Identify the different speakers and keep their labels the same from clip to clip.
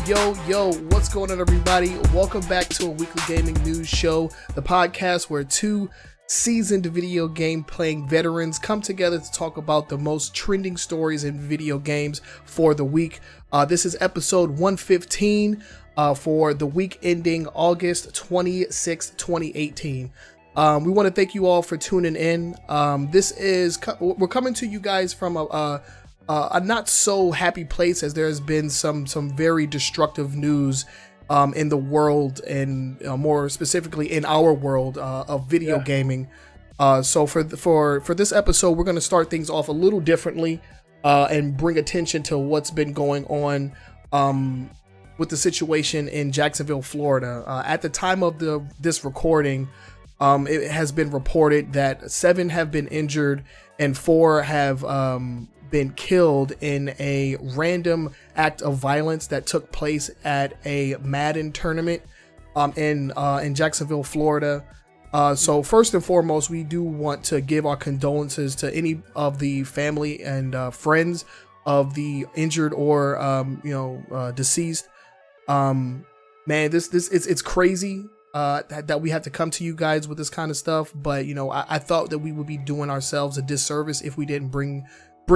Speaker 1: Yo, what's going on, everybody? Welcome back to a weekly gaming news show, the podcast where two seasoned video game playing veterans come together to talk about the most trending stories in video games for the week. This is episode 115 for the week ending August 26, 2018. We want to thank you all for tuning in. We're coming to you guys from a not so happy place, as there has been some very destructive news in the world, and more specifically in our world of video gaming. So for this episode, we're going to start things off a little differently and bring attention to what's been going on with the situation in Jacksonville, Florida. At the time of this recording, it has been reported that 7 have been injured and 4 have been killed in a random act of violence that took place at a Madden tournament in Jacksonville, Florida. So first and foremost, we do want to give our condolences to any of the family and friends of the injured or deceased. Man, it's crazy that we have to come to you guys with this kind of stuff, but I thought that we would be doing ourselves a disservice if we didn't bring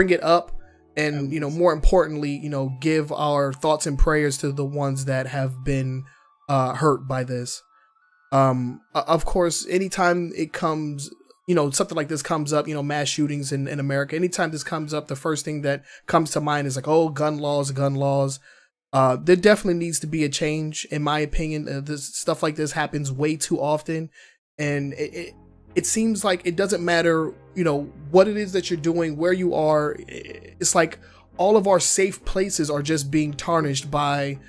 Speaker 1: it up, and more importantly, give our thoughts and prayers to the ones that have been hurt by this. Of course, anytime it comes, something like this comes up, mass shootings in America, anytime this comes up, the first thing that comes to mind is like, oh, gun laws. There definitely needs to be a change, in my opinion. This stuff like this happens way too often, and it seems like it doesn't matter, what it is that you're doing, where you are. It's like all of our safe places are just being tarnished by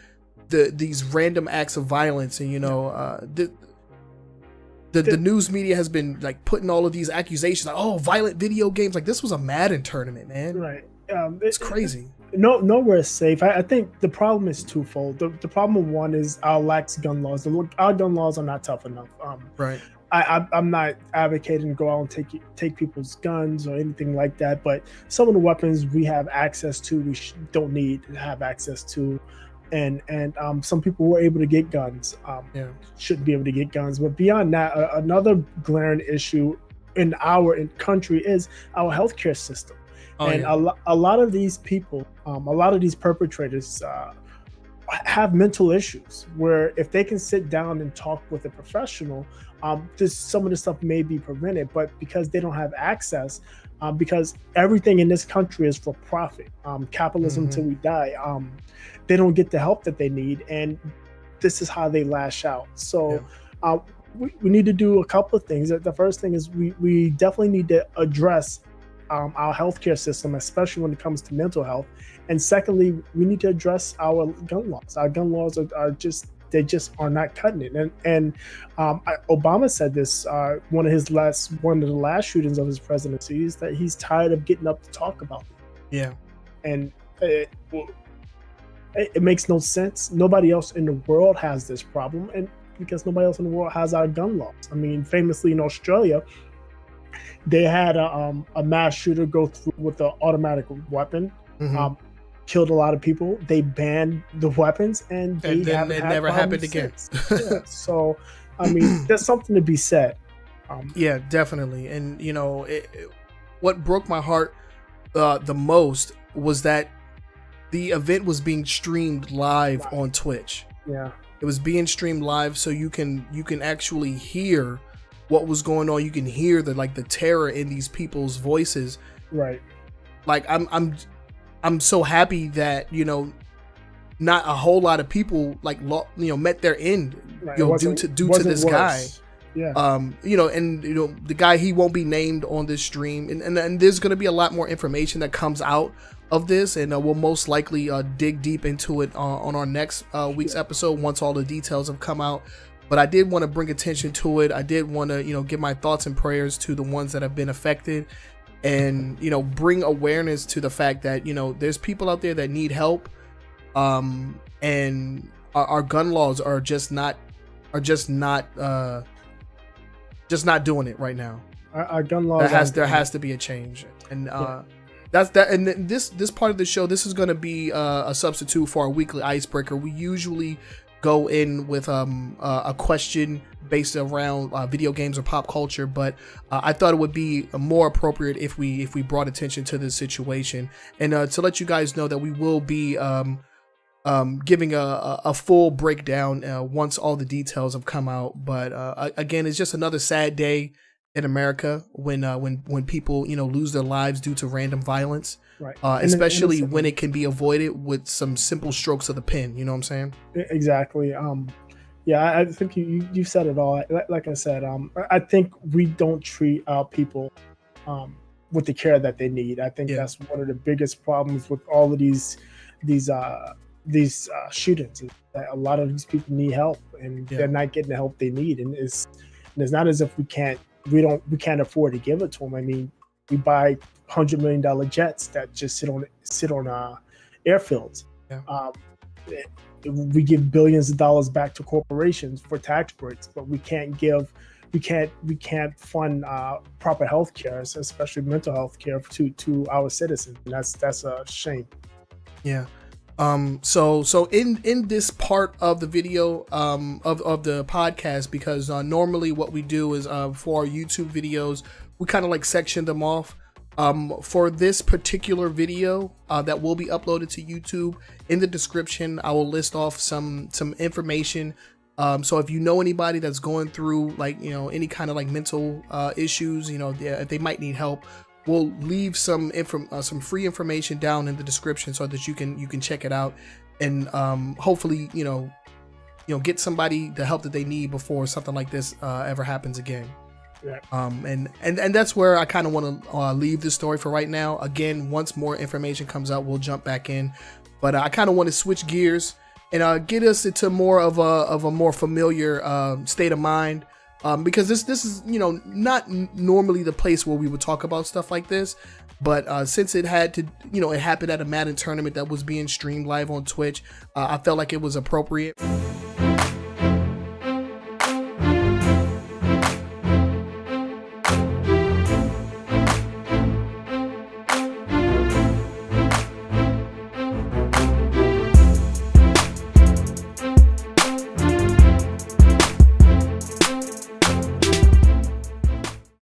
Speaker 1: these random acts of violence. And, the news media has been like putting all of these accusations like, oh, violent video games. Like, this was a Madden tournament, man.
Speaker 2: Right.
Speaker 1: It's crazy.
Speaker 2: Nowhere is safe. I think the problem is twofold. The problem one is our lax gun laws. Our gun laws are not tough enough.
Speaker 1: Right.
Speaker 2: I'm not advocating to go out and take people's guns or anything like that, but some of the weapons we have access to, we don't need to have access to, and some people were able to get guns, shouldn't be able to get guns. But beyond that, another glaring issue in our country is our healthcare system. A lot of these people, a lot of these perpetrators have mental issues where if they can sit down and talk with a professional, some of the stuff may be prevented. But because they don't have access, because everything in this country is for profit, capitalism till we die, they don't get the help that they need, and this is how they lash out. So we need to do a couple of things. The first thing is we definitely need to address our healthcare system, especially when it comes to mental health. And secondly, we need to address our gun laws. Our gun laws are just not cutting it. And Obama said this, one of the last shootings of his presidency, is that he's tired of getting up to talk about it.
Speaker 1: Yeah.
Speaker 2: And it makes no sense. Nobody else in the world has this problem, and because nobody else in the world has our gun laws. I mean, famously in Australia, they had a mass shooter go through with an automatic weapon, killed a lot of people. They banned the weapons, and then it never happened again. So, I mean, there's something to be said.
Speaker 1: Yeah, definitely. And what broke my heart the most was that the event was being streamed live on Twitch.
Speaker 2: Yeah,
Speaker 1: it was being streamed live, so you can actually hear what was going on. You can hear the terror in these people's voices. Right. Like, I'm so happy that not a whole lot of people met their end due to this guy. Yeah. And the guy, he won't be named on this stream, and there's going to be a lot more information that comes out of this, and we'll most likely dig deep into it on our next week's episode once all the details have come out. But I did want to bring attention to it. I did want to, give my thoughts and prayers to the ones that have been affected, and, bring awareness to the fact that, there's people out there that need help. And our gun laws are just not doing it right now.
Speaker 2: Our gun laws.
Speaker 1: There has to be a change. And That's that. And this part of the show, this is going to be a substitute for our weekly icebreaker. We usually go in with a question based around video games or pop culture, but I thought it would be more appropriate if we brought attention to this situation. And to let you guys know that we will be giving a full breakdown once all the details have come out. But again, it's just another sad day in America when people lose their lives due to random violence,
Speaker 2: right?
Speaker 1: Especially when it can be avoided with some simple strokes of the pen. You know what I'm saying?
Speaker 2: Exactly. Yeah, I think you said it all. Like I said, I think we don't treat our people with the care that they need. I think that's one of the biggest problems with all of these shootings. Is that a lot of these people need help, and they're not getting the help they need. And it's not as if we can't afford to give it to them. I mean, we buy $100 million jets that just sit on airfields. Yeah. We give billions of dollars back to corporations for tax breaks, but we can't fund proper health care, especially mental health care to our citizens. And that's a shame.
Speaker 1: Yeah. So in this part of the video of the podcast, because normally what we do is for our YouTube videos, we kind of like section them off. For this particular video that will be uploaded to YouTube, in the description I will list off some information. So if you know anybody that's going through any kind of mental issues, if they might need help, we'll leave some free information down in the description so that you can check it out and hopefully get somebody the help that they need before something like this ever happens again. Yeah. And that's where I kind of want to leave this story for right now. Again, once more information comes out, we'll jump back in. But I kind of want to switch gears and get us into more of a more familiar state of mind. Because this is not normally the place where we would talk about stuff like this, but since it had to it happened at a Madden tournament that was being streamed live on Twitch, I felt like it was appropriate.